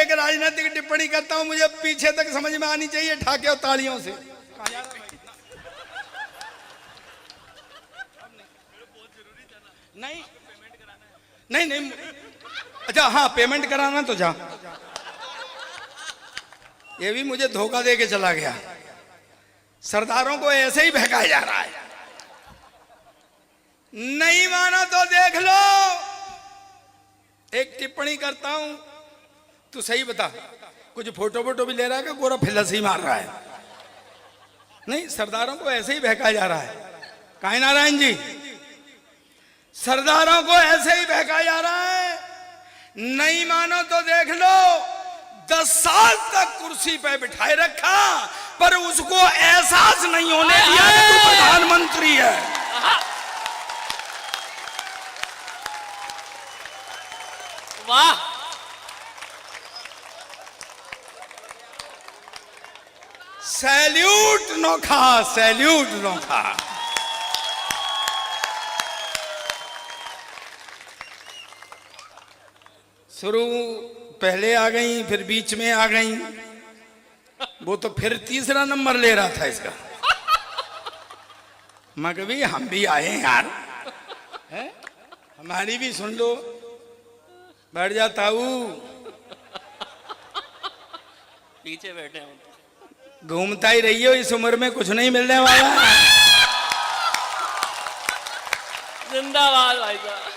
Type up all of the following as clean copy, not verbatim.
एक राजनीतिक टिप्पणी करता हूं, मुझे पीछे तक समझ में आनी चाहिए ठाके और तालियों से। नहीं नहीं नहीं, अच्छा हाँ पेमेंट कराना तो जा। ये भी मुझे धोखा दे के चला गया। सरदारों को ऐसे ही बहकाया जा रहा है। नहीं माना तो देख लो, एक टिप्पणी करता हूं, तू सही बता, कुछ फोटो वोटो भी ले रहा है कि गोरा फिलस ही मार रहा है? नहीं, सरदारों को ऐसे ही बहकाया जा रहा है। काहे नारायण जी, सरदारों को ऐसे ही बहकाया जा रहा है। नहीं मानो तो देख लो, 10 साल तक कुर्सी पे बिठाए रखा, पर उसको एहसास नहीं होने दिया कि तू प्रधानमंत्री है। वाह, सैल्यूट नोखा, सैल्यूट नोखा। शुरू पहले आ गई, फिर बीच में आ गई, वो तो फिर तीसरा नंबर ले रहा था इसका। मगर हम भी आए यार, है? हमारी भी सुन लो। बैठ जाता हूँ, पीछे बैठे हो, घूमता ही रही हो, इस उम्र में कुछ नहीं मिलने वाला। जिंदाबाद भाई साहब।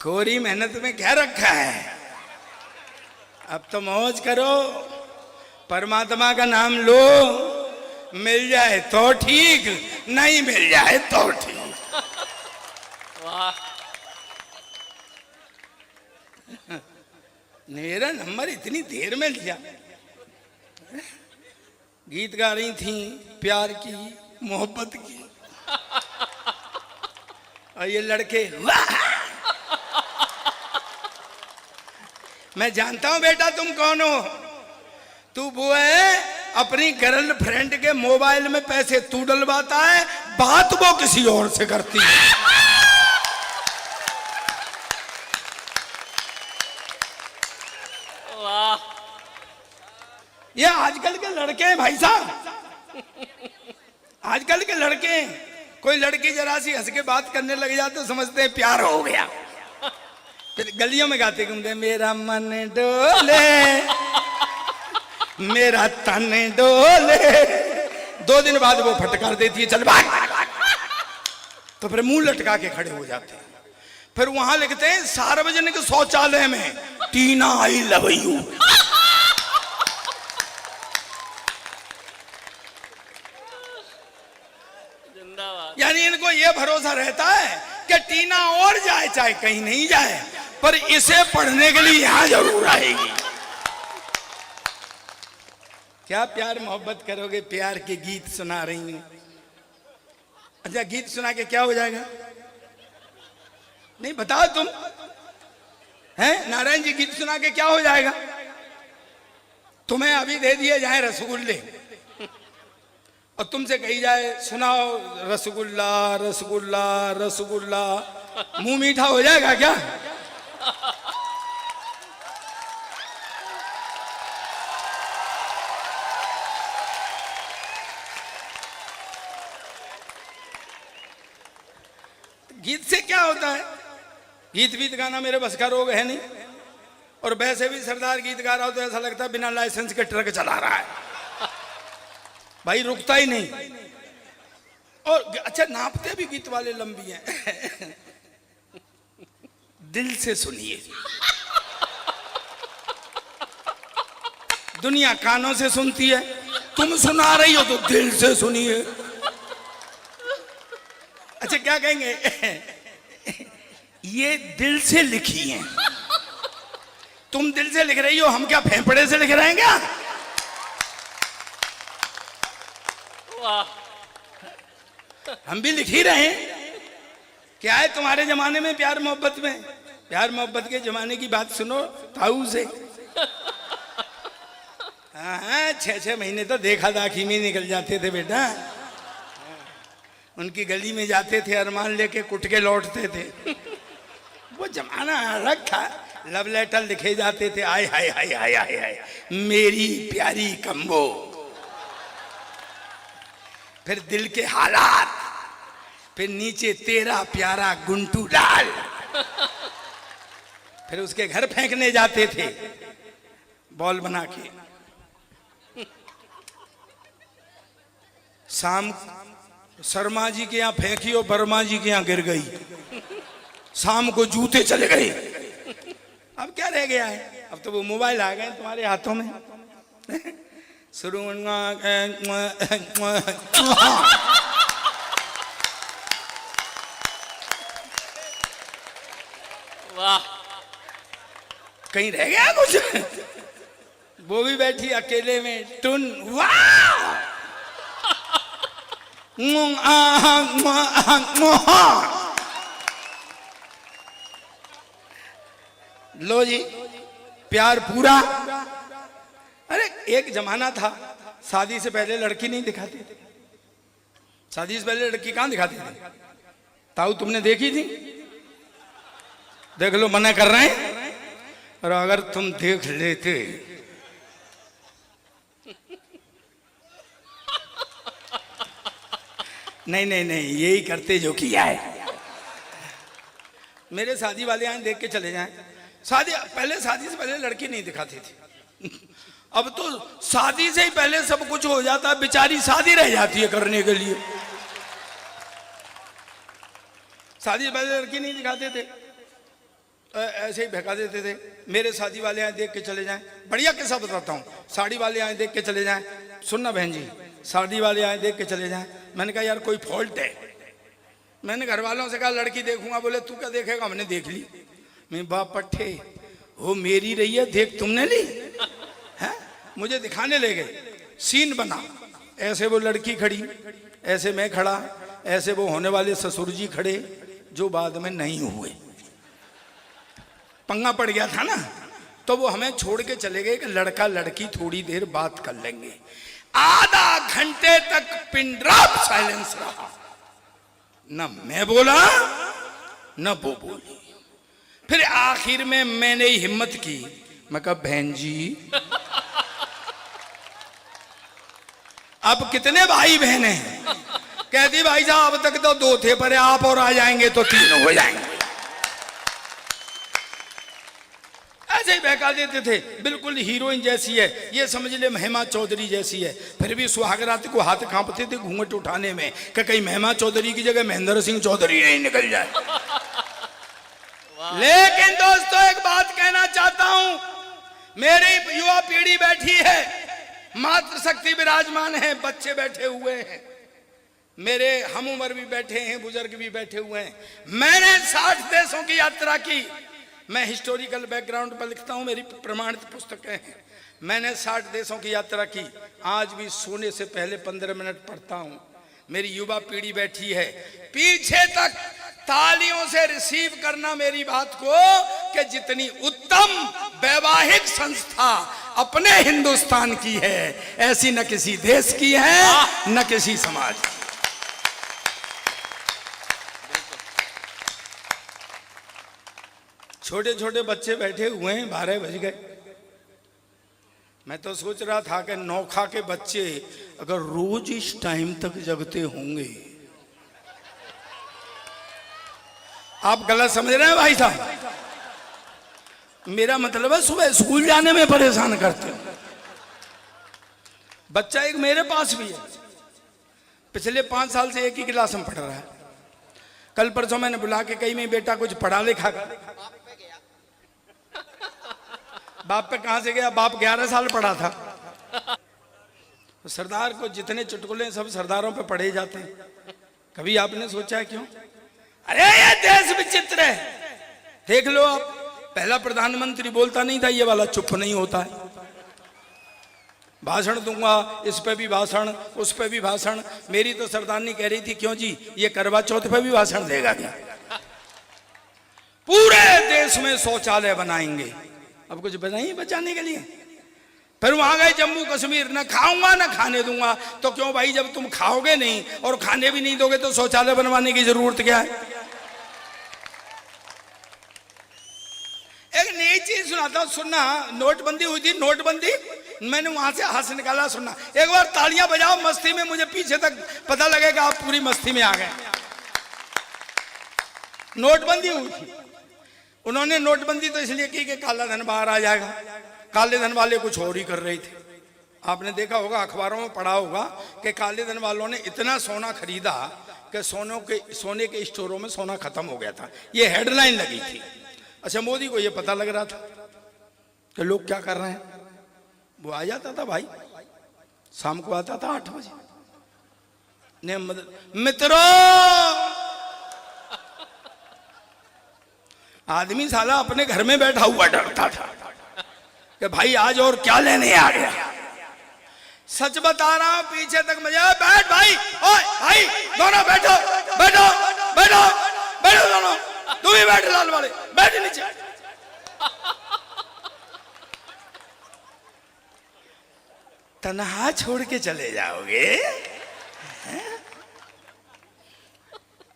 कोरी मेहनत में क्या रखा है? अब तो मौज करो, परमात्मा का नाम लो, मिल जाए तो ठीक, नहीं मिल जाए तो ठीक। वाह, मेरा नंबर इतनी देर में लिया। गीत गा रही थी प्यार की, मोहब्बत की, और ये लड़के वाह। मैं जानता हूं बेटा तुम कौन हो। तू वो है, अपनी गर्लफ्रेंड के मोबाइल में पैसे तू डलवाता है, बात वो किसी और से करती है। वाह, ये आजकल के लड़के हैं भाई साहब, आजकल के लड़के। कोई लड़की जरा सी हंस के बात करने लग जाते तो समझते हैं प्यार हो गया। फिर गलियों में गाते घूमते, मेरा मन डोले, मेरा तन डोले। 2 दिन बाद वो फटकार देती है, चल भाग। तो फिर मुंह लटका के खड़े हो जाते हैं। फिर वहां लिखते हैं सार्वजनिक शौचालय में, टीना आई लव यू। जिंदाबाद। यानी इनको ये भरोसा रहता है कि टीना और जाए चाहे कहीं नहीं जाए, पर इसे पढ़ने के लिए यहां जरूर आएगी। क्या प्यार मोहब्बत करोगे? प्यार के गीत सुना रही हूं। अच्छा, गीत सुना के क्या हो जाएगा? नहीं बताओ तुम, हैं नारायण जी, गीत सुना के क्या हो जाएगा? तुम्हें अभी दे दिए जाए रसगुल्ले और तुमसे कही जाए सुनाओ रसगुल्ला रसगुल्ला रसगुल्ला, मुंह मीठा हो जाएगा क्या? गीत से क्या होता है? गीत वीत गाना मेरे बस का रोग है नहीं, और वैसे भी सरदार गीत गा रहा हो तो ऐसा लगता है बिना लाइसेंस के ट्रक चला रहा है भाई, रुकता ही नहीं। और अच्छा, नापते भी गीत वाले लंबी हैं। दिल से सुनिए, दुनिया कानों से सुनती है, तुम सुना रही हो तो दिल से सुनिए। अच्छा क्या कहेंगे? ये दिल से लिखी हैं, तुम दिल से लिख रही हो, हम क्या फेफड़े से लिख रहे हैं क्या? वाह, हम भी लिख ही रहे हैं। क्या है तुम्हारे जमाने में प्यार मोहब्बत में? प्यार मोहब्बत के जमाने की बात सुनो ताऊ से। हाँ, 6-6 महीने तो देखा दाखी में निकल जाते थे बेटा। उनकी गली में जाते थे, अरमान लेके कुट के लौटते थे। वो जमाना अलग था। लव लेटर लिखे जाते थे, आय हाय हाय हाय हाय हाय मेरी प्यारी कम्बो। फिर दिल के हालात, फिर नीचे तेरा प्यारा गुंटू लाल। फिर उसके घर फेंकने जाते थे बॉल बना के। शाम शर्मा जी के यहाँ फेंकी और वर्मा जी के यहाँ गिर गई। शाम को जूते चले गए। अब क्या रह गया है? अब तो वो मोबाइल आ गए तुम्हारे हाथों में। शुरू वाह, कहीं रह गया कुछ? वो भी बैठी अकेले में टुन। वाह, लो जी, प्यार पूरा। अरे एक जमाना था शादी से पहले लड़की नहीं दिखाते थे। शादी से पहले लड़की कहां दिखाते थे? ताऊ तुमने देखी थी? देख लो, मना कर रहे हैं। और अगर तुम देख लेते नहीं नहीं नहीं, यही करते जो किया है। मेरे शादी वाले यहाँ देख के चले जाएं। शादी से पहले लड़की नहीं दिखाती थी। अब तो शादी से ही पहले सब कुछ हो जाता है, बेचारी शादी रह जाती है करने के लिए। शादी से पहले लड़की नहीं दिखाते थे, ऐसे ही बहका देते थे। मेरे शादी वाले यहाँ देख के चले जाएं। बढ़िया किस्सा बताता हूँ। साड़ी वाले यहाँ देख के चले जाएं। सुनना बहन जी, शादी वाले यहाँ देख के चले जाएं। मैंने कहा यार कोई फॉल्ट है? मैंने घर वालों से कहा लड़की देखूंगा। बोले तू क्या देखेगा? हमने देख ली। मैं बाप पट्टे वो मेरी रही है, देख तुमने ली है? मुझे दिखाने ले गए। सीन बना, ऐसे वो लड़की खड़ी, ऐसे मैं खड़ा, ऐसे वो होने वाले ससुर जी खड़े, जो बाद में नहीं हुए। पंगा पड़ गया था ना, तो वो हमें छोड़ के चले गए कि लड़का लड़की थोड़ी देर बात कर लेंगे। आधा घंटे तक पिन ड्रॉप साइलेंस रहा। न मैं बोला न वो बोली। फिर आखिर में मैंने हिम्मत की, मैं कहा बहन जी अब कितने भाई बहन हैं? कहती भाई साहब अब तक तो 2 थे, पर आप और आ जाएंगे तो 3 हो जाएंगे। ऐसे ही बहका देते थे। बिल्कुल हीरोइन जैसी है, ये समझ ले महिमा चौधरी जैसी है। फिर भी सुहागरात को हाथ कांपते थे घूंघट उठाने में कि कहीं महिमा चौधरी की जगह महेंद्र सिंह चौधरी नहीं निकल जाए। लेकिन दोस्तों एक बात कहना चाहता हूं, मेरी युवा पीढ़ी बैठी है, मातृशक्ति विराजमान है, बच्चे बैठे हुए हैं, मेरे हम उम्र भी बैठे हैं, बुजुर्ग भी बैठे हुए हैं। मैंने 60 देशों की यात्रा की। मैं हिस्टोरिकल बैकग्राउंड पर लिखता हूं, मेरी प्रमाणित पुस्तकें हैं। मैंने 60 देशों की यात्रा की। आज भी सोने से पहले 15 मिनट पढ़ता हूं। मेरी युवा पीढ़ी बैठी है, पीछे तक तालियों से रिसीव करना मेरी बात को कि जितनी उत्तम वैवाहिक संस्था अपने हिंदुस्तान की है, ऐसी न किसी देश की है न किसी समाज की। छोटे छोटे बच्चे बैठे हुए हैं, 12 बज गए। मैं तो सोच रहा था कि नौखा के बच्चे अगर रोज इस टाइम तक जगते होंगे। आप गलत समझ रहे हैं भाई साहब। मेरा मतलब है सुबह स्कूल जाने में परेशान करते हो। बच्चा एक मेरे पास भी है, पिछले 5 साल से एक ही क्लास में पढ़ रहा है। कल परसों मैंने बुला के कही, मैं बेटा कुछ पढ़ा लिखा कर। बाप पे कहां से गया? बाप 11 साल पढ़ा था। तो सरदार को जितने चुटकुले सब सरदारों पे पढ़े जाते हैं। कभी आपने सोचा है क्यों? अरे ये देश विचित्र है। देख लो आप, पहला प्रधानमंत्री बोलता नहीं था ये वाला चुप नहीं होता है। भाषण दूंगा, इस पे भी भाषण, उस पे भी भाषण। मेरी तो सरदारनी कह रही थी क्यों जी ये करवा चौथ पे भी भाषण देगा क्या? पूरे देश में शौचालय बनाएंगे। अब कुछ बनाइए बचाने के लिए। फिर वहां गए जम्मू कश्मीर, ना खाऊंगा ना खाने दूंगा। तो क्यों भाई, जब तुम खाओगे नहीं और खाने भी नहीं दोगे तो शौचालय बनवाने की जरूरत क्या है? एक नई चीज सुनाता हूं, सुनना। नोटबंदी हुई थी, नोटबंदी, मैंने वहां से हंस निकाला, सुनना। एक बार तालियां बजाओ मस्ती में, मुझे पीछे तक पता लगेगा आप पूरी मस्ती में आ गए। नोटबंदी हुई थी, उन्होंने नोटबंदी तो इसलिए की कि काला धन बाहर आ जाएगा। काले धन वाले कुछ और ही कर रहे थे। आपने देखा होगा, अखबारों में पढ़ा होगा कि काले धन वालों ने इतना सोना खरीदा कि सोने के स्टोरों में सोना खत्म हो गया था। ये हेडलाइन लगी थी। अच्छा, मोदी को ये पता लग रहा था कि लोग क्या कर रहे हैं। वो आ जाता था भाई, शाम को आता था 8 बजे। मित्रों, आदमी साला अपने घर में बैठा हुआ डरता था कि भाई आज और क्या लेने आ गया। सच बता रहा हूं, पीछे तक मजा। बैठ भाई, ओए भाई, दोनों बैठो बैठो बैठो बैठो, दोनों तुम भी बैठ, लाल वाले बैठ नीचे। तन्हा छोड़ के चले जाओगे?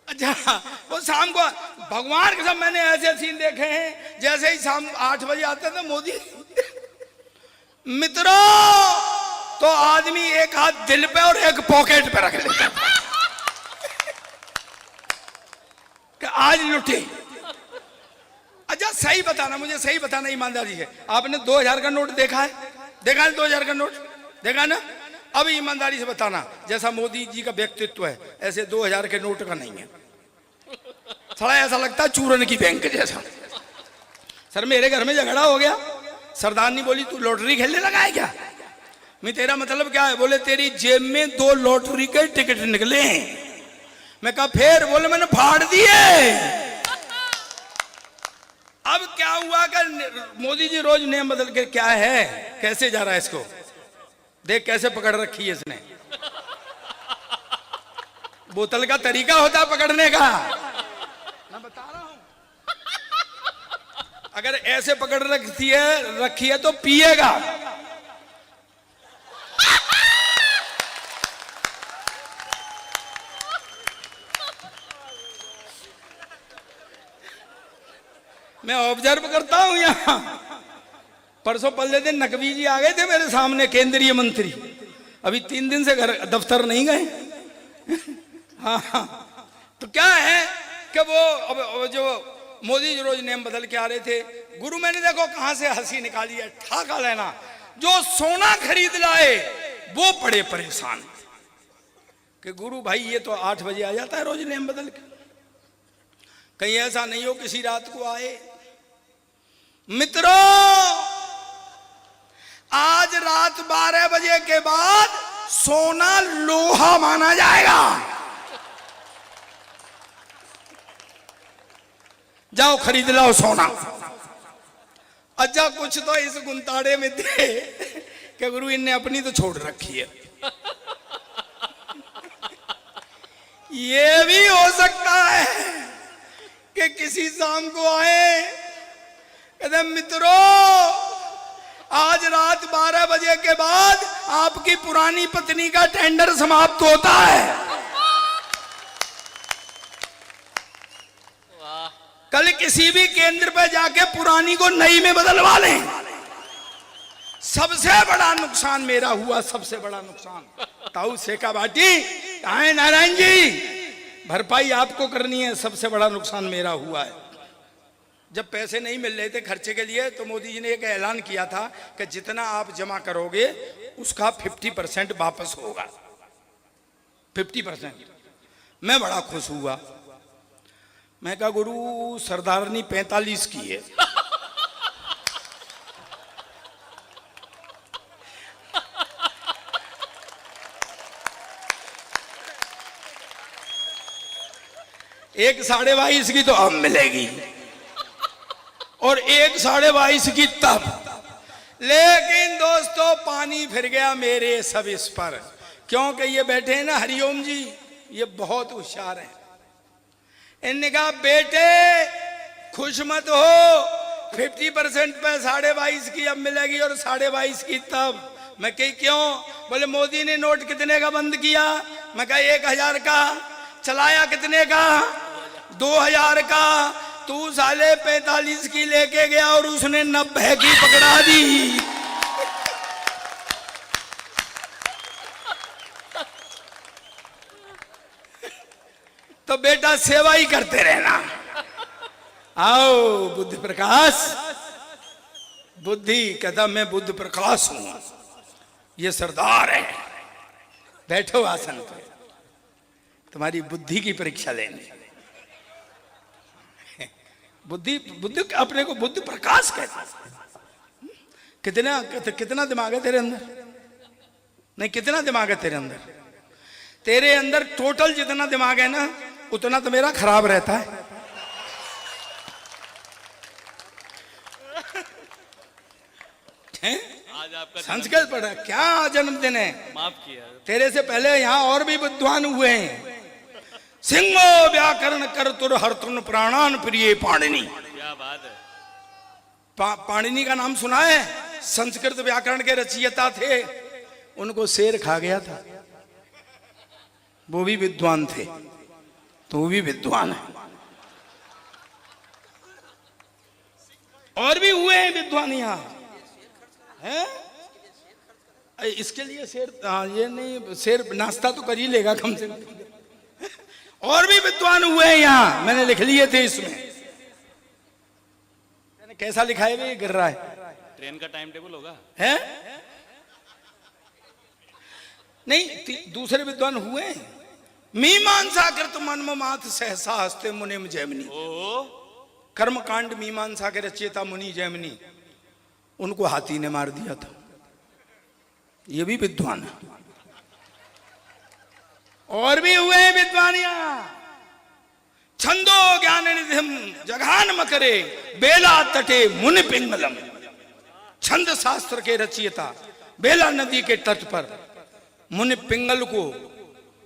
अच्छा, वो शाम को भगवान के साथ मैंने ऐसे सीन देखे हैं, जैसे ही शाम 8 बजे आते थे मोदी। मित्रों, तो आदमी एक हाथ दिल पे और एक पॉकेट पे रख लेता था कि आज लुटे। अच्छा, सही बताना, मुझे सही बताना ईमानदारी से, आपने 2000 का नोट देखा है? देखा है 2000 का नोट? देखा ना? अब ईमानदारी से बताना, जैसा मोदी जी का व्यक्तित्व है ऐसे 2000 के नोट का नहीं है। थोड़ा ऐसा लगता है चूरन की बैंक जैसा। सर, मेरे घर में झगड़ा हो गया, सरदारनी बोली तू लॉटरी खेलने लगा है क्या? मैं, तेरा मतलब क्या है? बोले तेरी जेब में 2 लॉटरी के टिकट निकले हैं। मैं कहा फिर? बोले मैंने फाड़ दिए। अब क्या हुआ कि मोदी जी रोज नेम बदल के, क्या है, कैसे जा रहा है इसको देख, कैसे पकड़ रखी है इसने। बोतल का तरीका होता है पकड़ने का, मैं बता रहा हूं। अगर ऐसे पकड़ रखी है तो पिएगा। मैं ऑब्जर्व करता हूं यहां। परसों पहले दिन नकवी जी आ गए थे मेरे सामने, केंद्रीय मंत्री। अभी 3 दिन से घर दफ्तर नहीं गए। हाँ, तो क्या है कि वो अब जो मोदी जी रोज नेम बदल के आ रहे थे। गुरु मैंने देखो कहां से हंसी निकाली है, ठाका लेना। जो सोना खरीद लाए वो पड़े परेशान कि गुरु भाई ये तो 8 बजे आ जाता है रोज नेम बदल के, कहीं ऐसा नहीं हो किसी रात को आए। मित्रों, आज रात 12 बजे के बाद सोना लोहा माना जाएगा। जाओ खरीद लाओ सोना। अच्छा, कुछ तो इस गुंताड़े में थे कि गुरु इनने अपनी तो छोड़ रखी है। ये भी हो सकता है कि किसी शाम को आए, कहते मित्रों आज रात 12 बजे के बाद आपकी पुरानी पत्नी का टेंडर समाप्त होता है। कल किसी भी केंद्र पर जाके पुरानी को नई में बदलवा लें। सबसे बड़ा नुकसान मेरा हुआ, सबसे बड़ा नुकसान। ताऊ सेका बाटी कहाँ है नारायण जी? भरपाई आपको करनी है, सबसे बड़ा नुकसान मेरा हुआ है। जब पैसे नहीं मिल रहे थे खर्चे के लिए तो मोदी जी ने एक ऐलान किया था कि जितना आप जमा करोगे उसका 50% वापस होगा। 50%। मैं बड़ा खुश हुआ। मैं कहा गुरु सरदारनी 45 की है। एक 22.5 की तो अब मिलेगी और एक 22.5 की तब। लेकिन दोस्तों पानी फिर गया मेरे सब इस पर, क्योंकि ये बैठे हैं ना हरिओम जी, ये बहुत होशियार हैं। इन्होंने कहा बेटे खुश मत हो, 50% पे 22.5 की अब मिलेगी और 22.5 की तब। मैं कही क्यों? बोले मोदी ने नोट कितने का बंद किया? मैं कहा 1000 का। चलाया कितने का? 2000 का। तू साले 45 की लेके गया और उसने 90 की पकड़ा दी। तो बेटा सेवा ही करते रहना। आओ बुद्धि प्रकाश। बुद्धि कहता मैं बुद्ध प्रकाश हूं, ये सरदार है। बैठो आसन पर, तुम्हारी बुद्धि की परीक्षा लेंगे। बुद्धि बुद्धि अपने को बुद्ध प्रकाश कहता है। कितना दिमाग है तेरे अंदर? नहीं, कितना दिमाग है तेरे अंदर? तेरे अंदर टोटल जितना दिमाग है ना, उतना तो मेरा खराब रहता है। आज आपका संस्कृत पढ़ा, क्या जन्मदिन है? माफ किया। तेरे से पहले यहाँ और भी विद्वान हुए हैं। सिंहो व्याकरण कर तुर हर तुन प्राणान प्रिय पाणिनि। क्या बात है। पाणिनि का नाम सुना है? संस्कृत व्याकरण के रचयिता थे। उनको शेर खा गया था। वो भी विद्वान थे, तो वो भी विद्वान है। और भी हुए हैं विद्वान यहाँ हैं। इसके लिए शेर, हाँ ये नहीं, शेर नाश्ता तो कर ही लेगा कम से कम। और भी विद्वान हुए हैं यहाँ, मैंने लिख लिए थे इसमें। मैंने कैसा लिखा है? ये गिर रहा है। ट्रेन का टाइम टेबल होगा है? नहीं, दूसरे विद्वान हुए हैं। मीमांसा कृत मन्म माथ सहसा हस्ते मुनिम जैमिनी। कर्मकांड मीमांसा के रचयिता मुनि जैमिनी, उनको हाथी ने मार दिया था। ये भी विद्वान है। और भी हुए हैं विद्वान यहाँ। छंदो ज्ञान निधिम जघान मकरे बेला तटे मुनि पिंगलम। छंद शास्त्र के रचयिता, बेला नदी के तट पर मुनि पिंगल को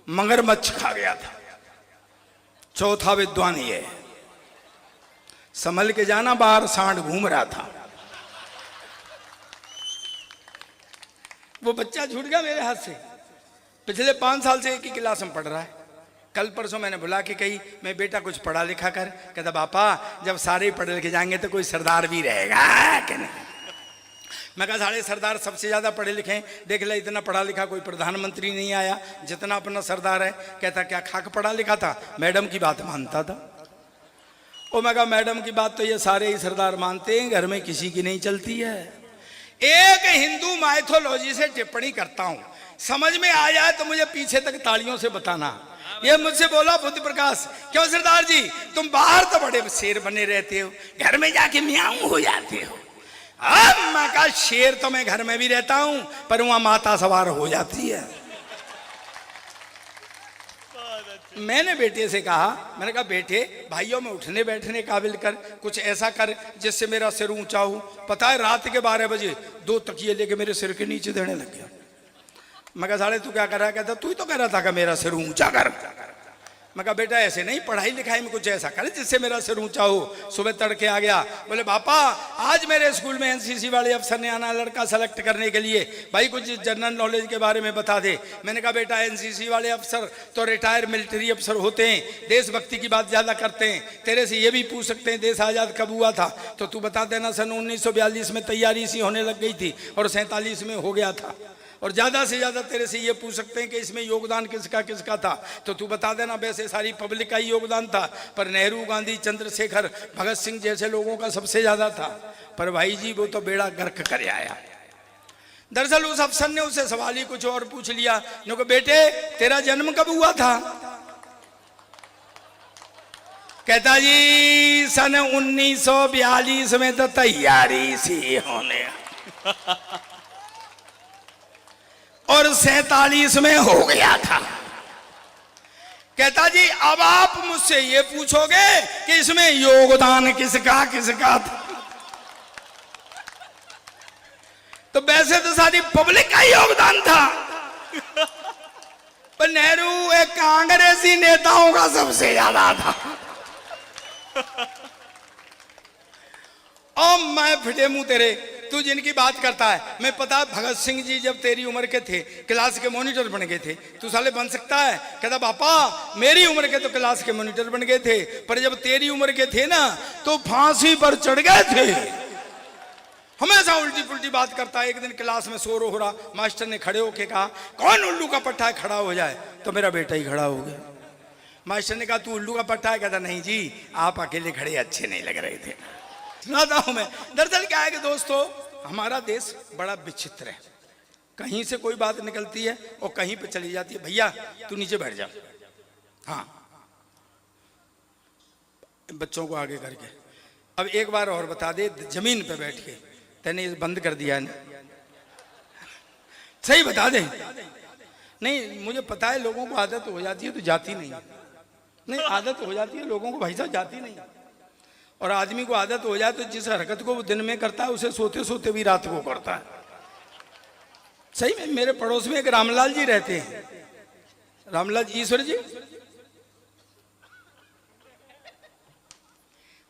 मगरमच्छ खा गया था। चौथा विद्वान ये है। संभल के जाना, बाहर सांड घूम रहा था। वो बच्चा छूट गया मेरे हाथ से। पिछले 5 साल से एक ही क्लास में पढ़ रहा है। कल परसों मैंने बुला के कही, मैं बेटा कुछ पढ़ा लिखा कर। कहता पापा जब सारे ही पढ़े लिखे जाएंगे तो कोई सरदार भी रहेगा कि नहीं? मैं कहा सारे सरदार सबसे ज्यादा पढ़े लिखे हैं। देख ले, इतना पढ़ा लिखा कोई प्रधानमंत्री नहीं आया जितना अपना सरदार है। कहता क्या खाक पढ़ा लिखा था? मैडम की बात मानता था। ओ मैं कहा मैडम की बात तो ये सारे ही सरदार मानते हैं, घर में किसी की नहीं चलती है। एक हिंदू माइथोलॉजी से टिप्पणी करता हूं, समझ में आ जाए तो मुझे पीछे तक तालियों से बताना। ये मुझसे बोला बुद्ध प्रकाश, क्यों सरदार जी तुम बाहर तो बड़े शेर बने रहते हो, घर में जाके मियाऊं हो जाते हो। अब मैं कहा शेर तो मैं घर में भी रहता हूं, पर वहां माता सवार हो जाती है। मैंने बेटे से कहा, मैंने कहा बेटे भाइयों में उठने बैठने काबिल कर, कुछ ऐसा कर जिससे मेरा सिर ऊंचा हो। पता है रात के 12 बजे 2 तकिए लेके मेरे सिर के नीचे देने लग गया। मैं कहा साले तू क्या कर रहा है? कहता तू ही तो कह रहा था कि मेरा सिर ऊंचा कर। मैं कहा बेटा ऐसे नहीं, पढ़ाई लिखाई में कुछ ऐसा कर जिससे मेरा सिर ऊंचा हो। सुबह तड़के आ गया, बोले पापा आज मेरे स्कूल में एनसीसी वाले अफसर ने आना लड़का सेलेक्ट करने के लिए, भाई कुछ जनरल नॉलेज के बारे में बता दे। मैंने कहा बेटा एनसीसी वाले अफसर तो रिटायर मिलिट्री अफसर होते हैं, देशभक्ति की बात ज्यादा करते हैं। तेरे से ये भी पूछ सकते हैं देश आजाद कब हुआ था, तो तू बता देना सन 1942 में तैयारी सी होने लग गई थी और 47 में हो गया था। और ज्यादा से ज्यादा तेरे से ये पूछ सकते हैं कि इसमें योगदान किसका किसका था, तो तू बता देना। वैसे सारी पब्लिक का ही योगदान था, पर नेहरू, गांधी, चंद्रशेखर, भगत सिंह जैसे लोगों का सबसे ज्यादा था। पर भाई जी वो तो बेड़ा गर्क कर आया। दरअसल उस अफसर ने उससे सवाल ही कुछ और पूछ लिया। नो बेटे तेरा जन्म कब हुआ था? कहता जी सन 1942 में तो तैयारी सी होने और 47 में हो गया था। कहता जी अब आप मुझसे ये पूछोगे कि इसमें योगदान किसका किसका था, तो वैसे तो सारी पब्लिक का योगदान था, पर नेहरू एक कांग्रेसी नेताओं का सबसे ज्यादा था। ओ मैं फिटे मुंह तेरे, तू जिनकी बात करता है, मैं पता भगत सिंह जी जब तेरी उम्र के थे क्लास के मॉनिटर बन गए थे, तू साले बन सकता है? कहता पापा मेरी उम्र के तो क्लास के मॉनिटर बन गए थे, पर जब तेरी उम्र के थे ना तो फांसी पर चढ़ गए थे। हमेशा उल्टी पुल्टी बात करता है। एक दिन क्लास में शोर हो रहा, मास्टर ने खड़े होके कहा कौन उल्लू का पट्टा है खड़ा हो जाए, तो मेरा बेटा ही खड़ा हो गया। मास्टर ने कहा तू उल्लू का पट्टा है? कहता नहीं जी, आप अकेले खड़े अच्छे नहीं लग रहे थे। सुनाता हूं मैं। दरअसल क्या है कि दोस्तों हमारा देश बड़ा विचित्र है, कहीं से कोई बात निकलती है और कहीं पे चली जाती है। भैया तू नीचे बैठ जा, हाँ बच्चों को आगे करके। अब एक बार और बता दे, जमीन पे बैठ के तेने बंद कर दिया ना, सही बता दे। नहीं मुझे पता है लोगों को आदत हो जाती है तो जाती नहीं, नहीं आदत हो जाती है लोगों को भाई साहब, जाती नहीं। और आदमी को आदत हो जाए तो जिस हरकत को वो दिन में करता है उसे सोते सोते भी रात को करता है। सही में मेरे पड़ोस में एक रामलाल जी रहते हैं, रामलाल ईश्वर जी।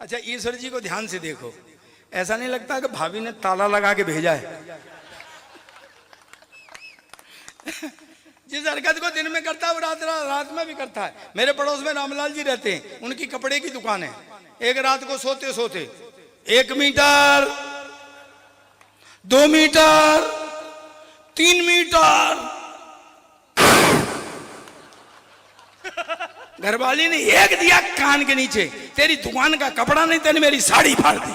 अच्छा ईश्वर जी को ध्यान से देखो, ऐसा नहीं लगता कि भाभी ने ताला लगा के भेजा है। जिस हरकत को दिन में करता है वो रात में भी करता है। मेरे पड़ोस में रामलाल जी रहते हैं, उनकी कपड़े की दुकान है। एक रात को सोते सोते 1 मीटर 2 मीटर 3 मीटर घरवाली ने एक दिया कान के नीचे, तेरी दुकान का कपड़ा नहीं तेने मेरी साड़ी फाड़ दी।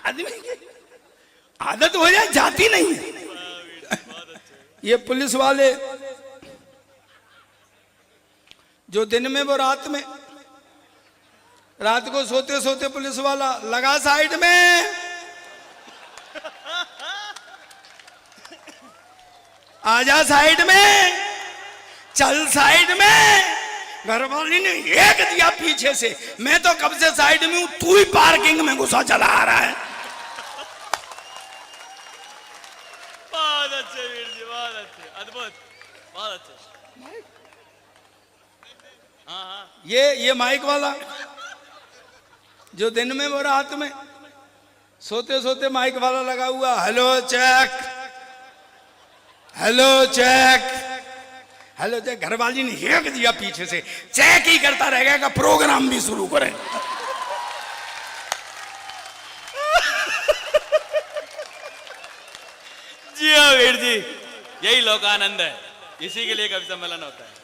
आदमी की आदत हो जाए जाती नहीं है। ये पुलिस वाले जो दिन में वो रात में, रात को सोते सोते पुलिस वाला लगा साइड में, आजा साइड में, चल साइड में। घरवाली ने एक दिया पीछे से, मैं तो कब से साइड में हूं, तू ही पार्किंग में घुसा चला आ रहा है। बहुत अच्छे वीर जी, बहुत अच्छे, अद्भुत, बहुत अच्छे। हाँ हाँ ये माइक वाला जो दिन में वो रात में सोते सोते माइक वाला लगा हुआ, hello check, hello check, hello check. घरवाली ने एक दिया पीछे से, चेक ही करता रहेगा का प्रोग्राम भी शुरू करें। जी हाँ वीर जी, यही लोकानंद है, इसी के लिए कवि सम्मेलन होता है।